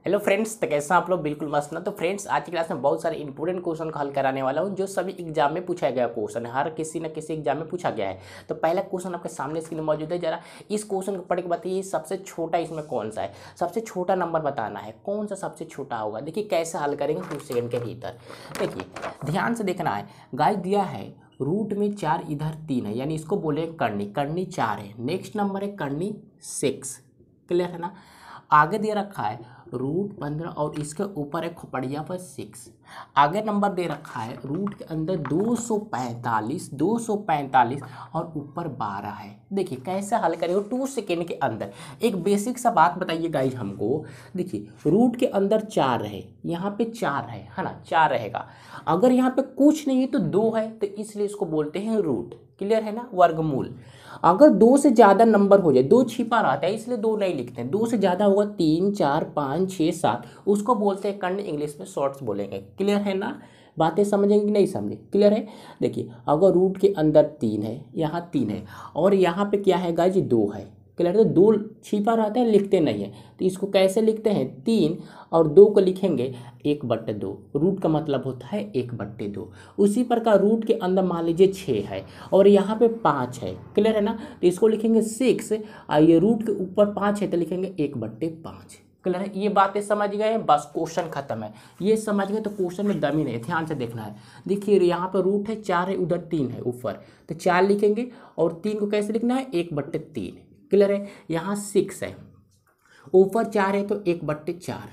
Hello friends, तो कैसा आप लोग? बिल्कुल मस्त ना। तो फ्रेंड्स, आज की क्लास में बहुत सारे इंपॉर्टेंट क्वेश्चन का हल कराने वाला हूँ जो सभी एग्जाम में पूछा गया क्वेश्चन है। हर किसी न किसी एग्जाम में पूछा गया है। तो पहला क्वेश्चन आपके सामने स्क्रीन में मौजूद है। जरा इस क्वेश्चन को पढ़ के बताइए सबसे छोटा इसमें कौन सा है। सबसे छोटा नंबर बताना है, कौन सा सबसे छोटा होगा। देखिए कैसे हल करेंगे 2 सेकंड के भीतर। देखिए ध्यान से देखना है। गाइस दिया है रूट में 4, इधर 3 है, यानी इसको बोले करनी। करनी 4 है। नेक्स्ट नंबर है करनी 6। क्लियर है ना। आगे दे रखा है रूट 15 और इसके ऊपर है खोपड़िया पर 6। आगे नंबर दे रखा है रूट के अंदर 245 और ऊपर 12 है। देखिए कैसे हल करेंगे 2 सेकेंड के अंदर। एक बेसिक सा बात बताइए गाइज हमको। देखिए रूट के अंदर 4 है, यहाँ पे 4 है ना, 4 रहेगा। अगर यहाँ पे कुछ नहीं है तो 2 है, तो इसलिए इसको बोलते हैं रूट। क्लियर है ना, वर्गमूल। अगर 2 से ज़्यादा नंबर हो जाए, 2 छिपा रहता है इसलिए 2 नहीं लिखते हैं। 2 से ज़्यादा होगा 3, 4, 5, 6, 7, उसको बोलते हैं कर्ण, इंग्लिश में शॉर्ट्स बोलेंगे। क्लियर है ना, बातें समझेंगे कि नहीं समझे? क्लियर है। देखिए अगर रूट के अंदर 3 है, यहाँ 3 है और यहाँ पे क्या है गाइज 2 है। क्लियर है। तो 2 छिपा रहता है, लिखते नहीं है, तो इसको कैसे लिखते हैं? 3 और 2 को लिखेंगे 1/2। रूट का मतलब होता है 1/2। उसी प्रकार रूट के अंदर मान लीजिए 6 है और यहाँ पे 5 है। क्लियर है ना, तो इसको लिखेंगे 6 और ये रूट के ऊपर 5 है तो लिखेंगे 1/5। क्लियर है। ये बातें समझ गए, बस क्वेश्चन खत्म है। ये समझ गए तो क्वेश्चन में दम ही नहीं है। ध्यान से देखना है। देखिए यहाँ पर रूट है 4 है, उधर 3 है ऊपर, तो 4 लिखेंगे और 3 को कैसे लिखना है? 1/3। क्लियर है। यहाँ 6 है, ऊपर 4 है तो 1/4।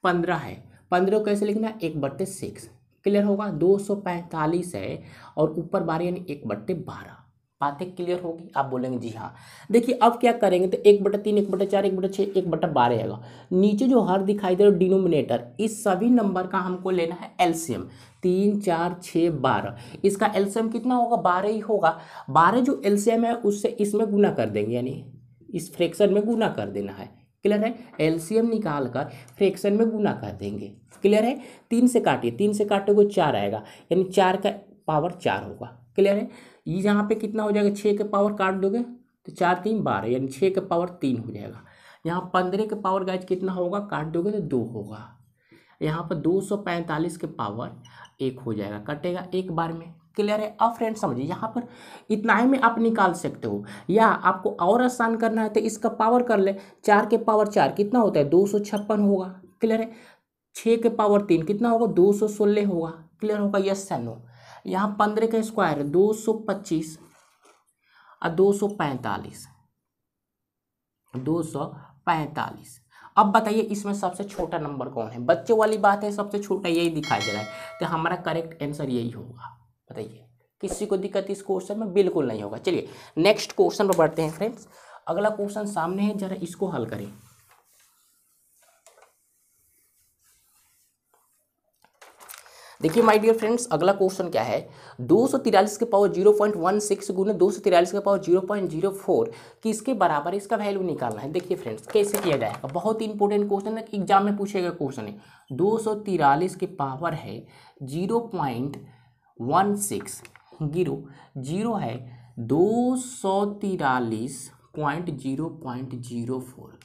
15 है, 15 को कैसे लिखना है? 1/6। क्लियर होगा। 245 है और ऊपर 12 यानी 1/12। बातें क्लियर होगी? आप बोलेंगे जी हाँ। देखिए अब क्या करेंगे तो 1/3, 1/4, 1/6, 1/12 रहेगा। नीचे जो हर दिखाई दे रहा है डिनोमिनेटर, इस सभी नंबर का हमको लेना है एलसीएम। 3, 4, 6, 12, इसका एलसीएम कितना होगा? 12 ही होगा। 12 जो एलसीएम है उससे इसमें गुना कर देंगे, यानी इस फ्रैक्शन में गुना कर देना है। क्लियर है। एलसीएम निकाल कर फ्रैक्शन में गुना कर देंगे। क्लियर है। 3 से काटिए, 3 से काटोगे 4 आएगा, यानी 4 का पावर 4 होगा। क्लियर है। ये यहाँ पे कितना हो जाएगा? 6 के पावर काट दोगे तो 4, 3, 12, यानी 6 के पावर 3 हो जाएगा। यहाँ 15 के पावर गाइज कितना होगा? काट दोगे तो 2 होगा। यहाँ पर 245 के पावर 1 हो जाएगा, कटेगा एक बार में। क्लियर है। अब फ्रेंड्स समझिए, यहाँ पर इतना ही में आप निकाल सकते हो, या आपको और आसान करना है तो इसका पावर कर ले। 4 के पावर 4 कितना होता है? 256 होगा। क्लियर है। 6 के पावर 3 कितना होगा? 216 होगा। क्लियर होगा, यस या नो। यहाँ 15 का स्क्वायर है 225 और 245, 245। अब बताइए इसमें सबसे छोटा नंबर कौन है? बच्चों वाली बात है, सबसे छोटा यही दिखाई दे रहा है, तो हमारा करेक्ट आंसर यही होगा। बताइए किसी को दिक्कत इस क्वेश्चन में? बिल्कुल नहीं होगा। चलिए नेक्स्ट क्वेश्चन पर बढ़ते हैं फ्रेंड्स। अगला क्वेश्चन सामने है, जरा इसको हल करें। देखिए माय डियर फ्रेंड्स, अगला क्वेश्चन क्या है? 243 के पावर 0.16 गुना 243 के पावर 0.04 किसके बराबर? इसका वैल्यू निकालना है। देखिए फ्रेंड्स कैसे किया जाएगा, बहुत इंपॉर्टेंट क्वेश्चन है, एग्जाम में पूछेगा क्वेश्चन है। 243 के पावर है 0.16, जीरो है 243.0.04।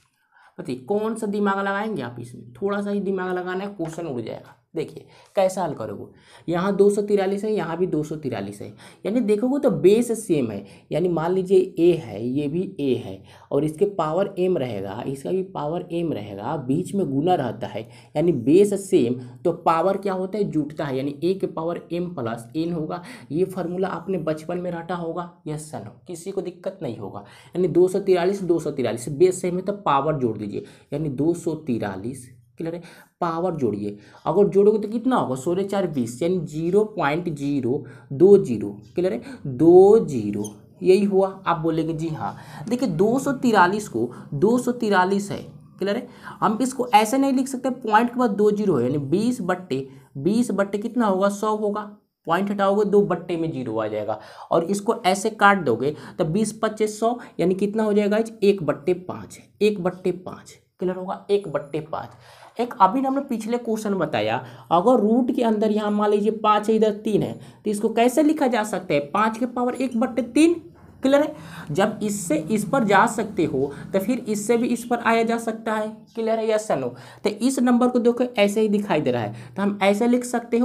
बताइए कौन सा दिमाग लगाएंगे आप इसमें? थोड़ा सा ही दिमाग लगाना है, क्वेश्चन उड़ जाएगा। देखिए कैसा हल करोगे। यहाँ 243 है, यहाँ भी 243 है, यानी देखोगे तो बेस सेम है। यानी मान लीजिए ए है, ये भी ए है और इसके पावर एम रहेगा, इसका भी पावर एम रहेगा, बीच में गुना रहता है, यानी बेस सेम, तो पावर क्या होता है? जुटता है, यानी ए के पावर एम प्लस एन होगा। ये फार्मूला आपने बचपन में रटा होगा, यस सर नो, किसी को दिक्कत नहीं होगा। यानी 243 बेस सेम है तो पावर जोड़ दीजिए, यानी 243। क्लियर है। पावर जोड़िए, अगर जोड़ोगे तो कितना होगा? 16 4 20, यानी 0.020। क्लियर है, 20, यही हुआ। आप बोलेंगे जी हाँ। देखिए 243 को 243 है। क्लियर है। हम इसको ऐसे नहीं लिख सकते, पॉइंट के बाद 2 जीरो है, यानी 20/20 कितना होगा? 100 होगा। पॉइंट हटाओगे 2 बट्टे में 0 आ जाएगा, और इसको ऐसे काट दोगे तो 20 25 100, यानी कितना हो जाएगा? 1/5, 1/5। क्लियर होगा, 1/5। एक अभी हमने पिछले क्वेश्चन बताया, अगर रूट के अंदर यहाँ मान लीजिए 5 है, इधर 3 है, तो इसको कैसे लिखा जा सकता है? 5 के पावर 1/3 क्लियर है। जब इससे इस पर जा सकते हो तो फिर इससे भी इस पर आया जा सकता है। क्लियर है, यस या नो। तो इस नंबर को देखो ऐसे ही दिखाई दे रहा है तो हम ऐसे लिख सकते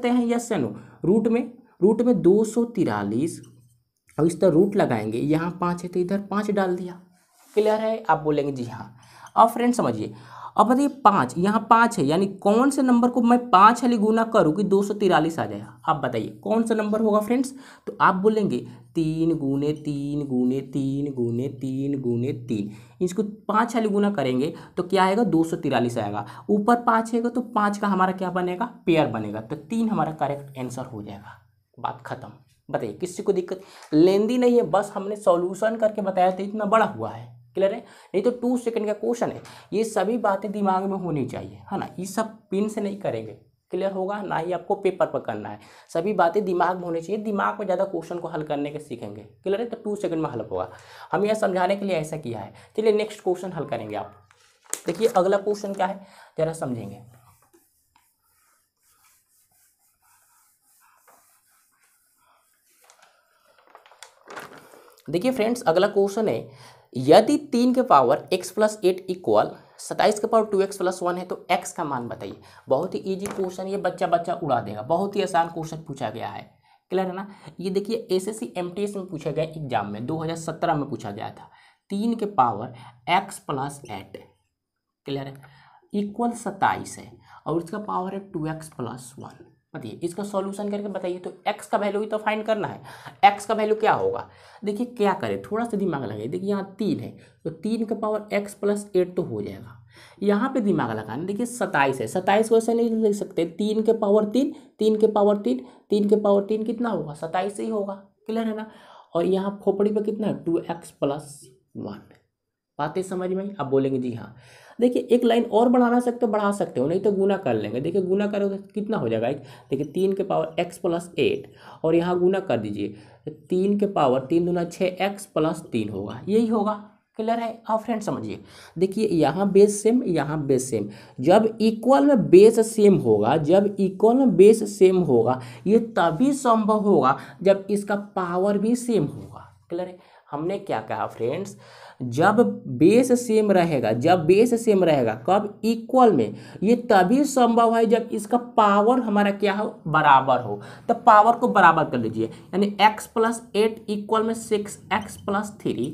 हैं, यस या नो। रूट में 243 और इस तरह रूट लगाएंगे, यहाँ 5 है तो इधर 5 डाल दिया। क्लियर है, आप बोलेंगे जी हाँ। अब फ्रेंड समझिए, अब बताइए 5, यहाँ 5 है, यानी कौन से नंबर को मैं 5 वाली गुना करूँ कि 243 आ जाएगा। आप बताइए कौन सा नंबर होगा फ्रेंड्स। तो आप बोलेंगे 3 गुने 3 गुने 3 गुने 3 गुने 3, इसको 5 वाली गुना करेंगे तो क्या आएगा, 243 आएगा। ऊपर 5 आएगा तो 5 का हमारा क्या बनेगा, पेयर बनेगा, तो 3 हमारा करेक्ट आंसर हो जाएगा। बात खत्म। बताइए किसी को दिक्कत, लेंदी नहीं है, बस हमने सॉल्यूशन करके बताया था, इतना बड़ा हुआ है। क्लियर है, नहीं तो 2 सेकंड का क्वेश्चन है, ये सभी बातें दिमाग में होनी चाहिए, है ना। ये सब पिन से नहीं करेंगे, क्लियर होगा ना, ही आपको पेपर पर करना है, सभी बातें दिमाग में होनी चाहिए। दिमाग में ज़्यादा क्वेश्चन को हल करने के सीखेंगे। क्लियर है, तो 2 सेकंड में हल होगा। हम यह समझाने के लिए ऐसा किया है। चलिए नेक्स्ट क्वेश्चन हल करेंगे। आप देखिए अगला क्वेश्चन क्या है, जरा समझेंगे। देखिए फ्रेंड्स, अगला क्वेश्चन है, यदि 3 के पावर x प्लस 8 इक्वल 27 के पावर 2x प्लस 1 है तो x का मान बताइए। बहुत ही इजी क्वेश्चन, ये बच्चा उड़ा देगा, बहुत ही आसान क्वेश्चन पूछा गया है। क्लियर है ना। ये देखिए एसएससी एमटीएस में पूछा गया एग्जाम में, 2017 में पूछा गया था। 3 के पावर x प्लस 8, क्लियर है, इक्वल 27 है और इसका पावर है 2x प्लस 1। बताइए इसका सॉल्यूशन करके बताइए। तो x का वैल्यू ही तो फाइंड करना है। x का वैल्यू क्या होगा, देखिए क्या करें, थोड़ा सा दिमाग लगाइए। देखिए यहाँ 3 है तो 3 का पावर x प्लस 8 तो हो जाएगा। यहाँ पे दिमाग लगाना, देखिए 27 है, 27 को ऐसे नहीं लिख सकते, 3 के पावर 3, 3 के पावर 3, 3 के पावर 3 कितना होगा, 27 ही होगा। क्लियर है ना। और यहाँ खोपड़ी पे कितना है, 2x प्लस 1। बातें समझ में आई। अब बोलेंगे जी हाँ। देखिए एक लाइन और बढ़ाना सकते हो, बढ़ा सकते हो, नहीं तो गुना कर लेंगे। देखिए गुना करोगे तो कितना हो जाएगा, देखिए 3 के पावर x प्लस 8 और यहाँ गुना कर दीजिए, 3 के पावर 3 दूना 6x प्लस 3 होगा, यही होगा। क्लियर है। अब फ्रेंड समझिए, देखिए यहाँ बेस सेम, यहाँ बेस सेम, जब इक्वल में बेस सेम होगा, जब इक्वल में बेस सेम होगा, ये तभी संभव होगा जब इसका पावर भी सेम होगा। क्लियर है। हमने क्या कहा फ्रेंड्स, जब बेस सेम रहेगा, जब बेस सेम रहेगा कब, इक्वल में, ये तभी संभव है जब इसका पावर हमारा क्या हो, बराबर हो। तो पावर को बराबर कर लीजिए, यानी x प्लस 8 इक्वल में 6x प्लस 3।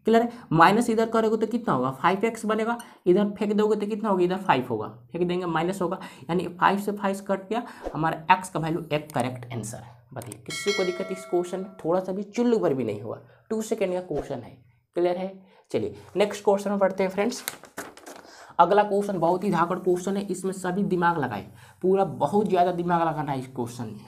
क्लियर है। माइनस इधर करोगे तो कितना होगा, 5x बनेगा, इधर फेंक दोगे तो कितना होगा, इधर 5 होगा, फेंक देंगे माइनस होगा, यानी 5 से 5 कट गया, हमारा x का वैल्यू एक करेक्ट आंसर है। बताइए किसी को दिक्कत इस क्वेश्चन में, थोड़ा सा भी चुल्लू भर भी नहीं हुआ, 2 सेकेंड का क्वेश्चन है। क्लियर है। चलिए नेक्स्ट क्वेश्चन में पढ़ते हैं फ्रेंड्स। अगला क्वेश्चन बहुत ही धाकड़ क्वेश्चन है, इसमें सभी दिमाग लगाए, पूरा बहुत ज़्यादा दिमाग लगाना है इस क्वेश्चन में।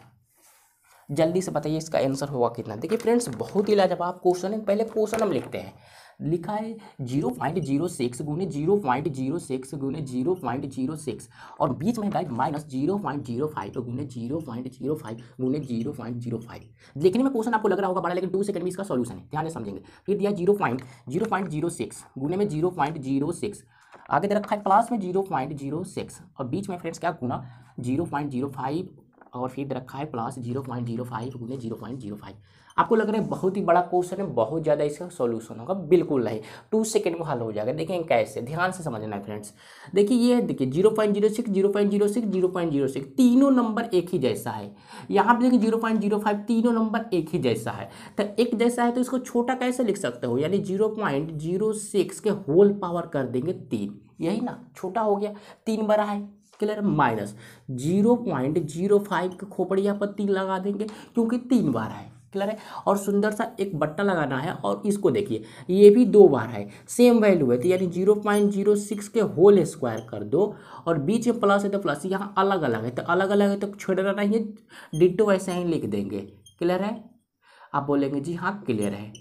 जल्दी से बताइए इसका आंसर होगा कितना। देखिए फ्रेंड्स बहुत ही लाजवाब क्वेश्चन है। पहले क्वेश्चन हम लिखते हैं, लिखा है 0.06 गुने 0.06 गुने 0.06 और बीच में गाइड माइनस 0.05 गुने 0.05 गुने 0.05। देखने में क्वेश्चन आपको लग रहा होगा बड़ा, लेकिन 2 सेकंड में इसका सॉल्यूशन है, ध्यान से समझेंगे। फिर दिया 0.06 गुने में 0.06, आगे दे रखा है प्लस में 0.06 और बीच में फ्रेंड्स क्या गुना 0.05 और फिर रखा है प्लस 0.05 गुने 0.05। आपको लग रहा है बहुत ही बड़ा क्वेश्चन है, बहुत ज़्यादा इसका सॉल्यूशन होगा, बिल्कुल नहीं, 2 सेकंड में हल हो जाएगा। देखें कैसे, ध्यान से समझना है फ्रेंड्स। देखिए ये देखिए 0.06 0.06 0.06 तीनों नंबर एक ही जैसा है। यहाँ पे देखिए 0.05 तीनों नंबर एक ही जैसा है, तो एक जैसा है तो इसको छोटा कैसे लिख सकते हो, यानी 0.06 के होल पावर कर देंगे 3, यही ना, छोटा हो गया, 3 बड़ा है। क्लियर। माइनस 0.05 के खोपड़िया पर 3 लगा देंगे क्योंकि 3 बार है। क्लियर है। और सुंदर सा एक बट्टा लगाना है और इसको देखिए ये भी 2 बार है, सेम वैल्यू है, तो यानी 0.06 के होल स्क्वायर कर दो और बीच में प्लस है तो प्लस, यहाँ अलग अलग है तो अलग अलग है तो छोड़ना नहीं है, डिट्टो ऐसे ही लिख देंगे। क्लियर है। आप बोलेंगे जी हाँ क्लियर है।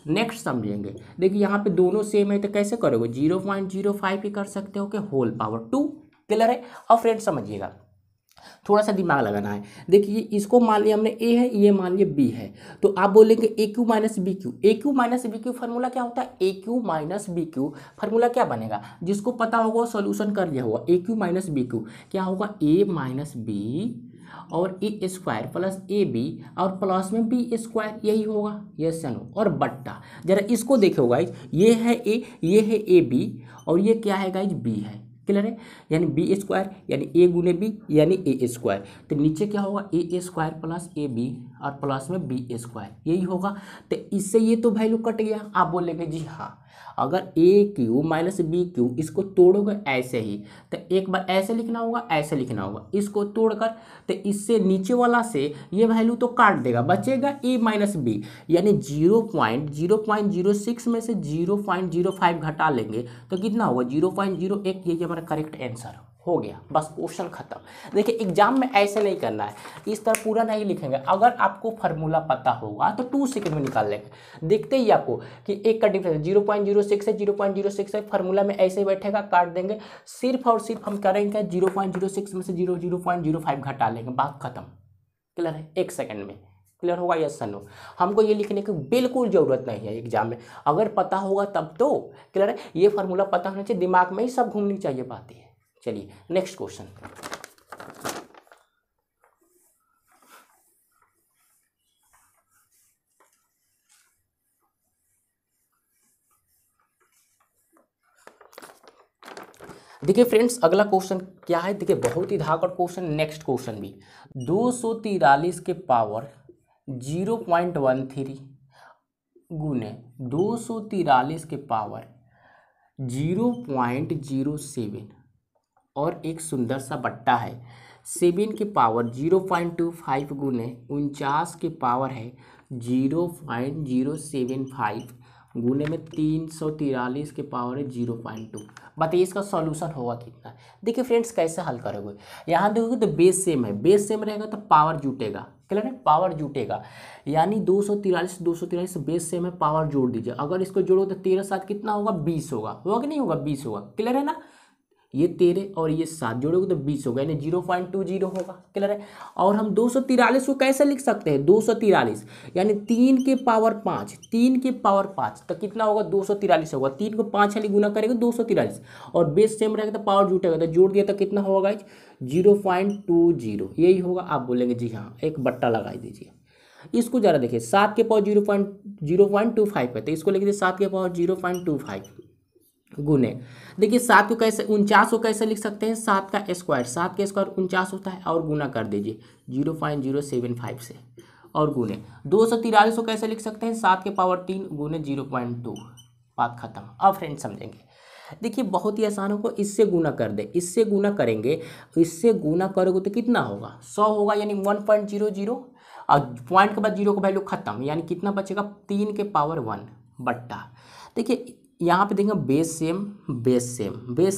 नेक्स्ट समझेंगे। देखिए यहाँ पे दोनों सेम है तो कैसे करोगे, 0.05 ही कर सकते हो कि होल पावर 2। क्लियर है। अब फ्रेंड समझिएगा, थोड़ा सा दिमाग लगाना है। देखिए इसको मान लिया हमने ए है, ये मान लिया बी है, तो आप बोलेंगे A Q minus B Q. A Q minus B Q formula क्या होता है, A Q minus B Q formula क्या बनेगा, जिसको पता होगा वो सोल्यूशन कर लिया होगा। ए क्यू माइनस बी क्यू क्या होगा, ए माइनस बी और ए स्क्वायर प्लस ए बी और प्लस में बी स्क्वायर, यही होगा, यस या नो। और बट्टा, जरा इसको देखो गाइज, ये है ए, ये है ए बी और ये क्या है गाइज, बी है, क्लियर है। यानी बी स्क्वायर यानी ए गुने बी यानी ए स्क्वायर, तो नीचे क्या होगा ए स्क्वायर प्लस ए बी और प्लस में बी स्क्वायर, यही होगा। तो इससे ये तो वैल्यू कट गया। आप बोलेंगे जी हाँ, अगर ए क्यू माइनस बी क्यू इसको तोड़ोगे ऐसे ही, तो एक बार ऐसे लिखना होगा, ऐसे लिखना होगा, इसको तोड़कर, तो इससे नीचे वाला से ये वैल्यू तो काट देगा, बचेगा ए माइनस बी, यानी 0.06 में से 0.05 घटा लेंगे तो कितना होगा 0.01, यही हमारा करेक्ट आंसर हो गया। बस क्वेश्चन खत्म। देखिए एग्जाम में ऐसे नहीं करना है, इस तरह पूरा नहीं लिखेंगे। अगर आपको फार्मूला पता होगा तो 2 सेकंड में निकाल लेंगे। देखते ही आपको कि एक का डिफरेंस 0.06 है, 0.06 है, फार्मूला में ऐसे ही बैठेगा, काट देंगे। सिर्फ और सिर्फ हम करेंगे 0.06 में से 0.05 घटा लेंगे, बात खत्म। क्लियर है, 1 सेकंड में क्लियर होगा, यस नो। हमको ये लिखने की बिल्कुल ज़रूरत नहीं है एग्जाम में, अगर पता होगा तब तो क्लियर है। ये फार्मूला पता होना चाहिए, दिमाग में ही सब घूमनी चाहिए बातें। चलिए नेक्स्ट क्वेश्चन। देखिए फ्रेंड्स, अगला क्वेश्चन क्या है, देखिए बहुत ही धाकड़ क्वेश्चन। नेक्स्ट क्वेश्चन भी 243 के पावर 0.13 गुने 243 के पावर 0.07 और एक सुंदर सा बट्टा है 7 के पावर 0.25 गुने 49 के पावर है 0.075 गुने में 343 के पावर है 0.2। बताइए इसका सॉल्यूशन होगा कितना। देखिए फ्रेंड्स कैसे हल करोगे, यहाँ देखोगे तो बेस सेम है, बेस सेम रहेगा तो पावर जुटेगा, क्लियर है, पावर जुटेगा। यानी 243 बेस सेम है, पावर जोड़ दीजिए। अगर इसको जोड़ो तो 13 7 कितना होगा 20 होगा, होगा कि नहीं होगा, 20 होगा, क्लियर है ना। ये 13 और ये 7 जोड़ोगे तो 20 होगा, यानी 0.20 होगा, क्लियर है। और हम 243 को कैसे लिख सकते हैं, 243 यानी 3 के पावर 5, 3 के पावर 5 तो कितना होगा 243 होगा। 3 को 5 वाली गुना करेगा 243 और बेस सेम रहेगा तो पावर जुटेगा, तो जोड़ दिया तो कितना होगा 0.20, यही होगा। आप बोलेंगे जी हाँ, एक बट्टा लगा दीजिए। इसको जरा देखिए, 7 के पावर 0.25 है, तो इसको लिख दीजिए 7 के पावर 0.25 गुने, देखिए 7 को कैसे 49 को कैसे लिख सकते हैं, 7 का स्क्वायर, 7 का स्क्वायर 49 होता है, और गुना कर दीजिए 0.075 से, और गुने 243 को कैसे लिख सकते हैं, 7 के पावर 3 गुने 0.2, बात खत्म। अब फ्रेंड्स समझेंगे, देखिए बहुत ही आसान होगा, इससे गुना कर दे, इससे गुना करेंगे, इससे गुना करोगे तो कितना होगा 100 होगा, यानी 1.00 और पॉइंट के बाद 0 का वैल्यू खत्म, यानी कितना बचेगा 3 के पावर 1 बट्टा। देखिए यहाँ पे देखेंगे बेस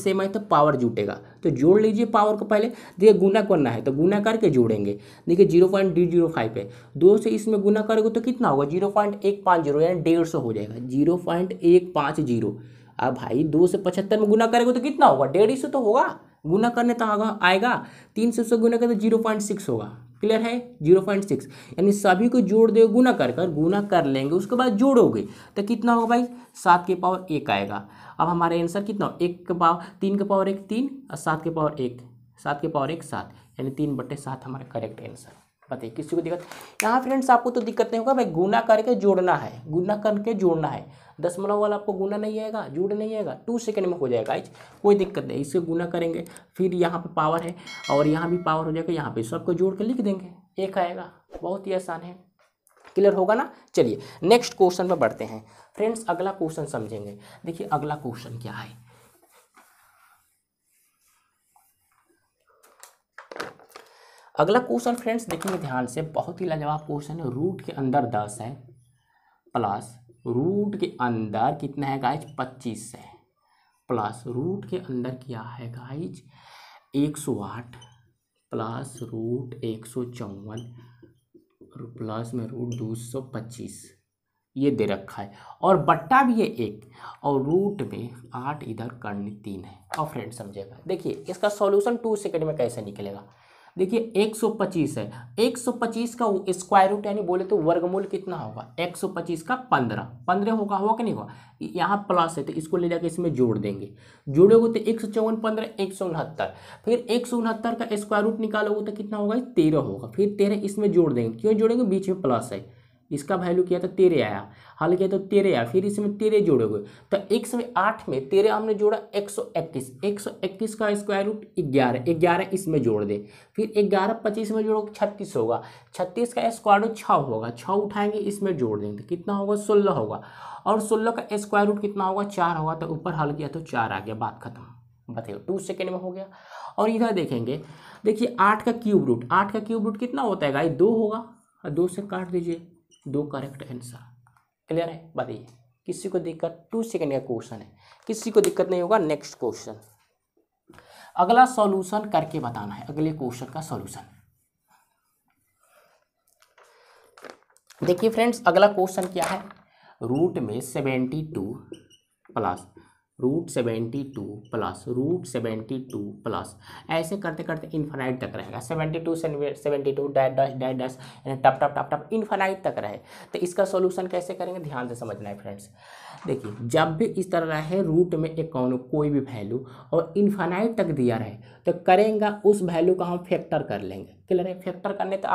सेम है तो पावर जुटेगा, तो जोड़ लीजिए पावर को। पहले देखिए गुना करना है तो गुना करके जोड़ेंगे। देखिए 0.005 है, 2 से इसमें गुना करोगे तो कितना होगा 0.150, यानी 150 हो जाएगा, 0.150। अब भाई 2 से 75 में गुना करेंगे तो कितना होगा 150 तो होगा, गुना करने तो आएगा। 3 से गुना करें तो 0.6 होगा, क्लियर है, 0.6, यानी सभी को जोड़ दे, गुना गुना कर लेंगे, उसके बाद जोड़ोगे तो कितना होगा भाई 7 के पावर 1 आएगा। अब हमारा आंसर कितना, 1 के पावर 3 के पावर 1 3 और 7 के पावर 1 7 के पावर 1 7, यानी 3/7 हमारा करेक्ट आंसर। बताइए किसी को दिक्कत यहाँ फ्रेंड्स, आपको तो दिक्कत नहीं होगा भाई, गुना करके जोड़ना है, गुना करके जोड़ना है। दशमलव वाला आपको गुना नहीं आएगा, जोड़ नहीं आएगा, 2 सेकंड में हो जाएगा, कोई दिक्कत नहीं। इससे गुना करेंगे, फिर यहाँ पे पावर है और यहाँ भी पावर हो जाएगा, यहाँ पे सबको जोड़ के लिख देंगे, 1 आएगा। बहुत ही आसान है, क्लियर होगा ना। चलिए नेक्स्ट क्वेश्चन में बढ़ते हैं फ्रेंड्स, अगला क्वेश्चन समझेंगे। देखिए अगला क्वेश्चन क्या है, अगला क्वेश्चन फ्रेंड्स देखेंगे ध्यान से, बहुत ही लाजवाब क्वेश्चन है। रूट के अंदर 10 है प्लस रूट के अंदर कितना है गाइज 25 है, प्लस रूट के अंदर क्या है गाइज 108 प्लस रूट 154 प्लस में रूट 225 ये दे रखा है, और बट्टा भी है 1 और रूट में 8 इधर कर्ण 3 है। और फ्रेंड समझेगा, देखिए इसका सॉल्यूशन 2 सेकंड में कैसे निकलेगा। देखिए 125 है, 125 का स्क्वायर रूट यानी बोले तो वर्गमूल कितना होगा, 125 का 15, 15 होगा कि नहीं होगा, यहाँ प्लस है तो इसको ले जाके इसमें जोड़ देंगे, जोड़ोगे तो 154 15 169, फिर 169 का स्क्वायर रूट निकालोगे तो कितना होगा, 13 होगा, फिर 13 इसमें जोड़ देंगे, क्यों जोड़ेंगे, बीच में प्लस है, इसका वैल्यू किया तो 13 आया, हल किया तो 13 आया, फिर इसमें 13 जोड़ोगे तो 108 में 13 हमने जोड़ा 121, 121 का स्क्वायर रूट 11, 11 इसमें जोड़ दे, फिर 11 25 में जोड़ोगे 36 होगा, 36 का स्क्वायर रूट 6 होगा, 6 उठाएंगे इसमें जोड़ देंगे कितना होगा, 16 होगा, और 16 का स्क्वायर रूट कितना होगा, 4 होगा, तो ऊपर हल किया तो 4 आ गया, बात खत्म, बताइए 2 सेकेंड में हो गया। और इधर देखेंगे, देखिए 8 का क्यूब रूट, 8 का क्यूब रूट कितना होता है गाइस, 2 होगा, 2 से काट दीजिए, 2 करेक्ट आंसर, क्लियर है, बताइए किसी को दिक्कत, 2 सेकेंड का क्वेश्चन है, किसी को दिक्कत नहीं होगा। नेक्स्ट क्वेश्चन, अगला सॉल्यूशन करके बताना है, अगले क्वेश्चन का सॉल्यूशन। देखिए फ्रेंड्स, अगला क्वेश्चन क्या है, रूट में 72 प्लस रूट 72 प्लस, ऐसे करते करते इन्फानाइट तक रहेगा, 72 से 72 डैश डैश डैश डैश टप टप टप टप इन्फानाइट तक रहे, तो इसका सॉल्यूशन कैसे करेंगे, ध्यान से समझना है फ्रेंड्स। देखिए जब भी इस तरह रहे रूट में एक कोई भी वैल्यू और इन्फानाइट तक दिया रहे तो करेंगे उस वैल्यू का हम फैक्टर कर लेंगे, क्लियर है, फैक्टर करने तो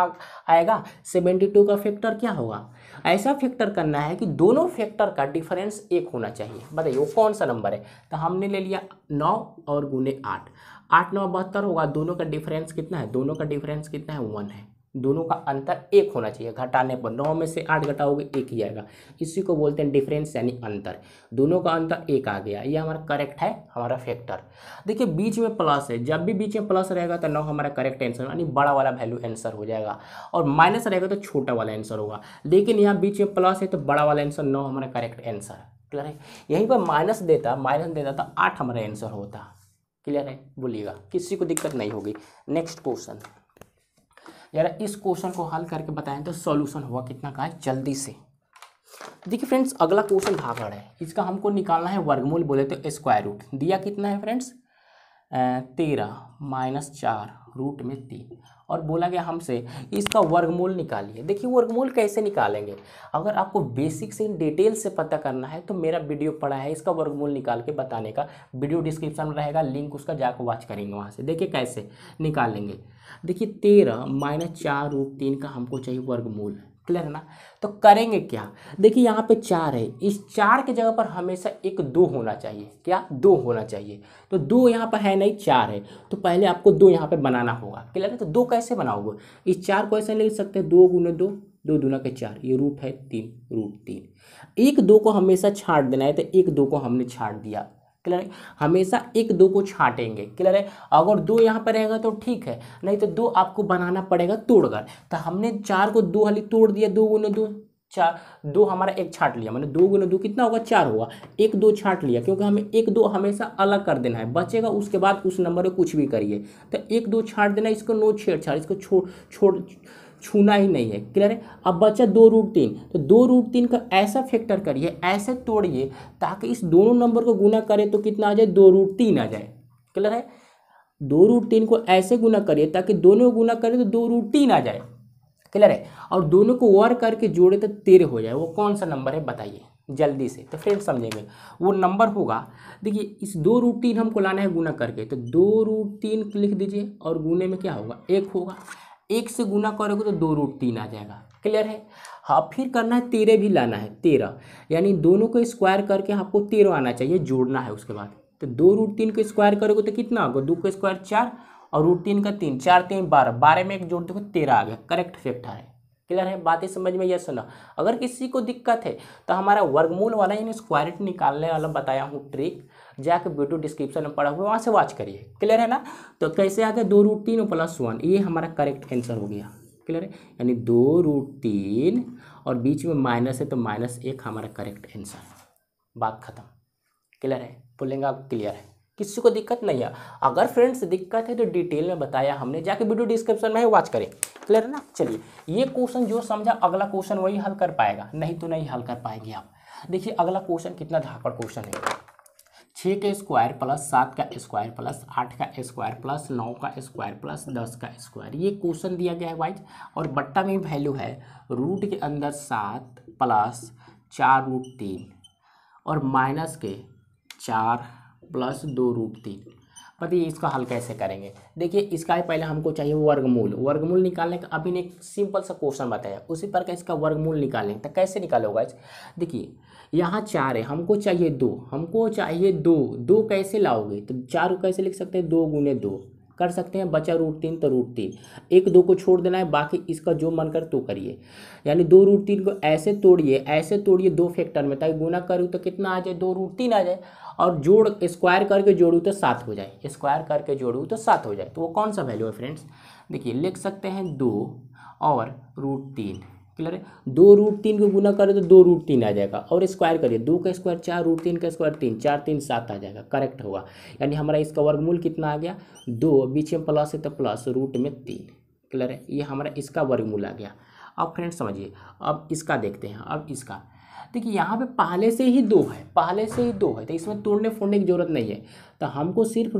आएगा 72 का फैक्टर क्या होगा, ऐसा फैक्टर करना है कि दोनों फैक्टर का डिफरेंस 1 होना चाहिए, बताइए वो कौन सा नंबर है, तो हमने ले लिया 9 और गुने 8, 8 9 72 होगा, दोनों का डिफरेंस कितना है, दोनों का डिफरेंस कितना है, 1 है, दोनों का अंतर 1 होना चाहिए, घटाने पर 9 में से 8 घटाओगे 1 ही आएगा, इसी को बोलते हैं डिफरेंस यानी अंतर, दोनों का अंतर 1 आ गया, ये हमारा करेक्ट है, हमारा फैक्टर। देखिए बीच में प्लस है, जब भी बीच में प्लस रहेगा तो 9 हमारा करेक्ट आंसर यानी बड़ा वाला वैल्यू आंसर हो जाएगा, और माइनस रहेगा तो छोटा वाला आंसर होगा, लेकिन यहाँ बीच में प्लस है तो बड़ा वाला आंसर 9 हमारा करेक्ट आंसर, क्लियर है। यहीं पर माइनस देता तो 8 हमारा आंसर होता, क्लियर है, बोलिएगा किसी को दिक्कत नहीं होगी। नेक्स्ट क्वेश्चन, जरा इस क्वेश्चन को हल करके बताएं तो सॉल्यूशन हुआ कितना का है, जल्दी से। देखिए फ्रेंड्स, अगला क्वेश्चन भागड़ है, इसका हमको निकालना है वर्गमूल, बोले तो स्क्वायर रूट, दिया कितना है फ्रेंड्स 13 माइनस 4 रूट में 3, और बोला गया हमसे इसका वर्गमूल निकालिए। देखिए वर्गमूल कैसे निकालेंगे, अगर आपको बेसिक से डिटेल से पता करना है तो मेरा वीडियो पड़ा है, इसका वर्गमूल निकाल के बताने का, वीडियो डिस्क्रिप्शन में रहेगा, लिंक उसका जाकर वॉच करेंगे वहाँ से, देखिए कैसे निकालेंगे। देखिए 13 माइनस 4 रूट 3 का हमको चाहिए वर्गमूल, क्लियर है ना, तो करेंगे क्या, देखिए यहाँ पे 4 है, इस 4 के जगह पर हमेशा एक 2 होना चाहिए, क्या 2 होना चाहिए, तो 2 यहाँ पर है नहीं 4 है, तो पहले आपको 2 यहाँ पे बनाना होगा, क्लियर है। तो 2 कैसे बनाओगे, इस 4 को ऐसे लिख सकते हैं 2 गुने 2, 2 दूना के 4, ये रूट है 3, रूट 3, एक 2 को हमेशा छांट देना है, तो एक 2 को हमने छांट दिया, क्लियर है, हमेशा एक 2 को छांटेंगे, क्लियर है। अगर 2 यहाँ पर रहेगा तो ठीक है, नहीं तो 2 आपको बनाना पड़ेगा तोड़कर, तो हमने 4 को 2 हाली तोड़ दिया, 2 गुने 2 4, 2 हमारा एक छांट लिया, मैंने 2 गुने 2 कितना होगा 4 होगा, एक 2 छांट लिया, क्योंकि हमें एक 2 हमेशा अलग कर देना है, बचेगा उसके बाद उस नंबर को कुछ भी करिए, तो एक 2 छांट देना, इसको नो छेड़छाड़, इसको छूना ही नहीं है, क्लियर है। अब बचा 2 रूट 3, तो 2 रूट 3 का ऐसा फैक्टर करिए, ऐसे तोड़िए ताकि इस दोनों नंबर को गुना करें तो कितना आ जाए, 2 रूट 3 आ जाए, क्लियर है। 2 रूट 3 को ऐसे गुना करिए ताकि दोनों गुना करें तो 2 रूट 3 आ जाए, क्लियर है, और दोनों को वर्ग करके जोड़े तो 13 हो जाए, वो कौन सा नंबर है बताइए जल्दी से, तो फ्रेंड्स समझेंगे वो नंबर होगा। देखिए इस 2 रूट 3 हमको लाना है गुना करके, तो 2 रूट 3 लिख दीजिए, और गुने में क्या होगा 1 होगा, 1 से गुना करोगे तो 2 रूट 3 आ जाएगा, क्लियर है। हाँ फिर करना है 13 भी लाना है, 13 यानी दोनों को स्क्वायर करके आपको 13 आना चाहिए, जोड़ना है उसके बाद, तो 2 रूट 3 को स्क्वायर करोगे तो कितना होगा, 2 का स्क्वायर 4 और रूट 3 का 3, 4 3 12, 12 में एक जोड़ दोगे 13 आ गया, करेक्ट फैक्टर है, क्लियर है, बातें समझ में ये सुना। अगर किसी को दिक्कत है तो हमारा वर्गमूल वाला यानी स्क्वायर रूट निकालने वाला बताया हूँ ट्रिक, जाकर वीडियो डिस्क्रिप्शन में पड़ा हुआ वहाँ से वॉच करिए, क्लियर है ना। तो कैसे आ गया 2 रूट 3 प्लस 1, ये हमारा करेक्ट आंसर हो गया, क्लियर है, यानी 2 रूट 3 और बीच में माइनस है तो -1 हमारा करेक्ट आंसर, बात खत्म, क्लियर है, बोलेंगे आप क्लियर है, किसी को दिक्कत नहीं है। अगर फ्रेंड्स दिक्कत है तो डिटेल में बताया हमने, जाके वीडियो डिस्क्रिप्शन में वॉच करें, क्लियर है ना। चलिए ये क्वेश्चन जो समझा अगला क्वेश्चन वही हल कर पाएगा, नहीं तो नहीं हल कर पाएंगे आप। देखिए अगला क्वेश्चन कितना धाकड़ क्वेश्चन है, 6 का स्क्वायर प्लस 7 का स्क्वायर प्लस 8 का स्क्वायर प्लस 9 का स्क्वायर प्लस 10 का स्क्वायर, ये क्वेश्चन दिया गया है वाइज। और बट्टा में वैल्यू है रूट के अंदर 7 प्लस 4√3 और माइनस के 4 प्लस 2√3। बताइए इसका हल कैसे करेंगे। देखिए इसका पहले हमको चाहिए वर्गमूल। वर्गमूल निकालने का अभी ने एक सिंपल सा क्वेश्चन बताया, उसी पर इसका वर्गमूल निकालेंगे। तो कैसे निकालोगा, देखिए यहाँ 4 है, हमको चाहिए 2, हमको चाहिए 2। 2 कैसे लाओगे, तो 4 को कैसे लिख सकते हैं, 2 गुने 2 कर सकते हैं, बचा √3 तो √3, 1 2 को छोड़ देना है, बाकी इसका जो मन कर तो करिए। यानी 2√3 को ऐसे तोड़िए 2 फैक्टर में, ताकि गुना करूँ तो कितना आ जाए, 2√3 आ जाए, और स्क्वायर करके जोड़ूँ तो 7 हो जाए, स्क्वायर करके जोड़ूँ तो 7 हो जाए। तो वो कौन सा वैल्यू है फ्रेंड्स, देखिए लिख सकते हैं 2 और √3। क्लियर है, 2√3 को गुना करें तो 2√3 आ जाएगा, और स्क्वायर करिए, 2 का स्क्वायर 4, √3 का स्क्वायर 3, 4 3 7 आ जाएगा, करेक्ट होगा। यानी हमारा इसका वर्गमूल कितना आ गया, 2, बीच में प्लस है तो प्लस, रूट में 3। क्लियर है, ये हमारा इसका वर्गमूल आ गया। अब फ्रेंड्स समझिए, अब इसका देखते हैं। अब इसका देखिए यहाँ पे पहले से ही 2 है, तो इसमें तोड़ने फोड़ने की जरूरत नहीं है। तो हमको सिर्फ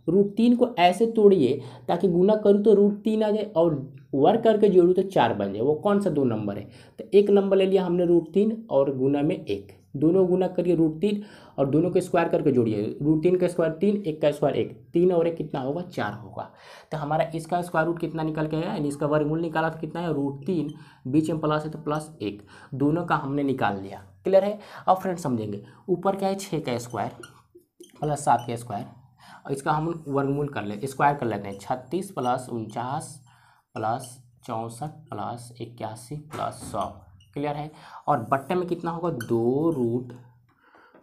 √3 को ऐसे तोड़िए ताकि गुना करूँ तो √3 आ जाए, और वर्ग करके जोड़ूँ तो 4 बन जाए। वो कौन सा 2 नंबर है, तो एक नंबर ले लिया हमने √3 और गुना में 1, दोनों गुना करिए √3 और दोनों के स्क्वायर करके जोड़िए, √3 का स्क्वायर 3, 1 का स्क्वायर 1, 3 और 1 कितना होगा, 4 होगा। तो हमारा इसका स्क्वायर रूट कितना निकल के आया, यानी इसका वर्गमूल निकाला तो कितना है, √3, बीच में प्लस है तो प्लस 1, दोनों का हमने निकाल लिया। क्लियर है। अब फ्रेंड्स समझेंगे, ऊपर क्या है 6 का स्क्वायर प्लस 7 का स्क्वायर, और इसका हम वर्गमूल स्क्वायर कर लेते हैं। 36 plus 49 plus 64 plus 81 plus 100। Clear है। और बट्टे में कितना होगा,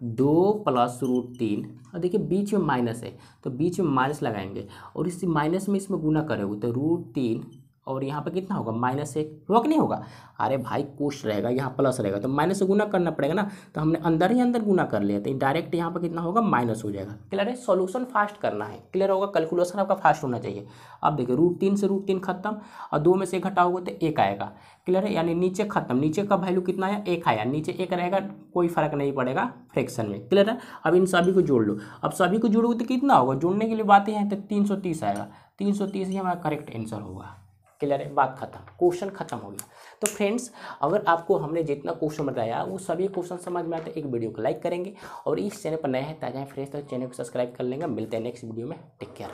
2 प्लस √3, और देखिए बीच में माइनस है तो बीच में माइनस लगाएंगे, और इस माइनस में इसमें गुना करोगे तो √3, और यहाँ पे कितना होगा, -1 होगा कि नहीं होगा। अरे भाई कोश रहेगा, यहाँ प्लस रहेगा तो माइनस से गुना करना पड़ेगा ना, तो हमने अंदर ही अंदर गुना कर लिया, तो डायरेक्ट यहाँ पे कितना होगा, माइनस हो जाएगा। क्लियर है, सॉल्यूशन फास्ट करना है। क्लियर होगा, कैलकुलेशन आपका फास्ट होना चाहिए। अब देखिए √3 से √3 खत्म, और 2 में से 1 घटाओगे तो 1 आएगा। क्लियर है, यानी नीचे खत्म, नीचे का वैल्यू कितना है, 1 आया, नीचे 1 रहेगा, कोई फर्क नहीं पड़ेगा फ्रैक्शन में। क्लियर है। अब इन सभी को जोड़ लो, अब सभी को जोड़ोगे तो कितना होगा, जोड़ने के लिए बातें हैं तो 330 आएगा, 330 ही हमारा करेक्ट आंसर होगा। क्लियर है, बात खत्म, क्वेश्चन खत्म हो गया। तो फ्रेंड्स अगर आपको हमने जितना क्वेश्चन बताया वो सभी क्वेश्चन समझ में आते, एक वीडियो को लाइक करेंगे, और इस चैनल पर नए हैं ताजा फ्रेंड्स तो चैनल को सब्सक्राइब कर लेंगे। मिलते हैं नेक्स्ट वीडियो में, टेक केयर।